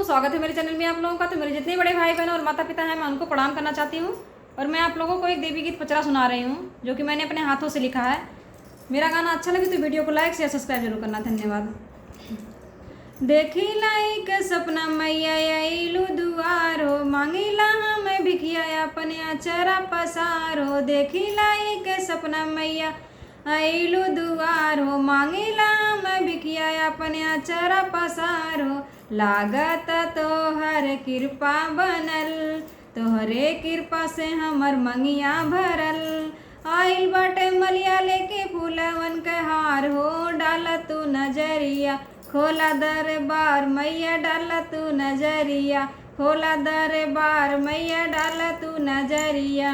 स्वागत है मेरे चैनल में आप लोगों का। तो मेरे जितने बड़े भाई बहन और माता पिता हैं मैं उनको प्रणाम करना चाहती हूँ। और मैं आप लोगों को एक देवी गीत पचरा सुना रही हूँ जो कि मैंने अपने हाथों से लिखा है। मेरा गाना अच्छा लगे तो वीडियो को लाइक शेयर सब्सक्राइब जरूर करना। धन्यवाद। देखी लाइक सपना मैया आइलू दुआरो, मांगिला हम भिखिया अपने अचरा पसारो। देखी लाइक सपना मैया आइलू दुआरो, मांगिला हम भिखिया अपने अचरा पसारो। लागत तोहर कृपा बनल, तोहरे कृपा से हमर मंगिया भरल। आइल बाटे मलिया लेके फूलवन के हार हो, डाल तू नजरिया खोला दरबार मैया, डाला तू नजरिया खोला दरबार मैया, डाला तू नजरिया।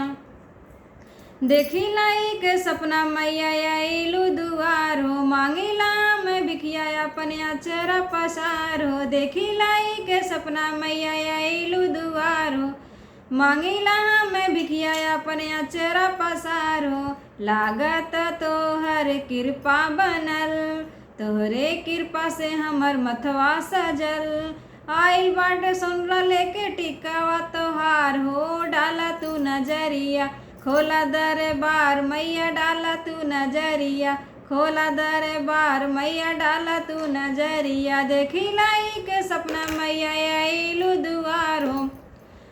देखी लाइक सपना मैया आइलू दुआरो, मांगिला मैं भिखिया अपने अचरा पसारो। देखी लाइक सपना मैया आइलू दुआरो, मांगिला मैं भिखिया अपने अचरा पसारो। लागत तोहर कृपा बनल, तोहरे कृपा से हमर मथवा सजल। आइल बाटे सोनरा लेके टिकावा तोहार हो, डाला तू नजरिया खोला दरबार मैया, डाला तू नजरिया खोला दरबार मैया, डाला तू नजरिया। देखी लाइक सपना मैया आइलू दुआरो,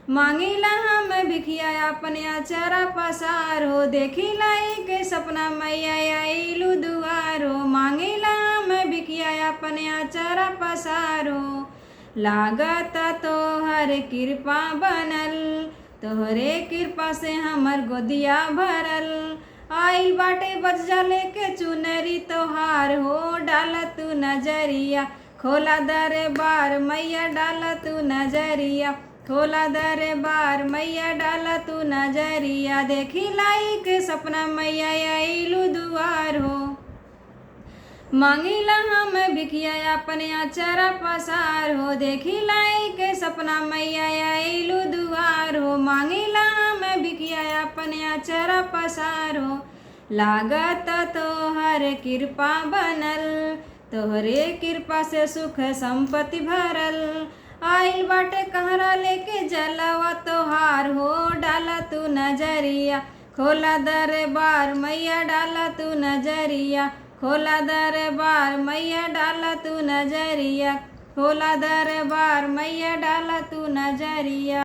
मांगिला हम भिखिया अपने अचरा पसारो। देखी लाइक सपना मैया आइलू दुआरो, मांगिला हम भिखिया अपने अचरा पसारो। लागत तोहर कृपा बनल, तोहरे कृपा से हमर गोदिया भरल। आइल बाटे बज्जा लेके चुनरी तोहार हो, डाला तू नजरिया खोला दरबार मैया, डाला तू नजरिया खोला दरबार मैया, डाला तू नजरिया। देखी लाइक सपना मैया आइलू दुआर हो, मांगिला हम भिखिया अपने अचरा पसार हो। देखी लाइक सपना मैया आइलू दुआर हो, मांगिला हम भिखिया अपने अचरा पसार हो। लागत तोहर कृपा बनल, तोहरे कृपा से सुख संपत्ति भरल। आइल बाटे कहरा लेके जलवा तोहार हो, डाला तू नजरिया खोला दरबार मैया, डाला तू नजरिया खोला दरबार मैया, डाला तू नजरिया खोला दरबार मैया, डाला तू नजरिया।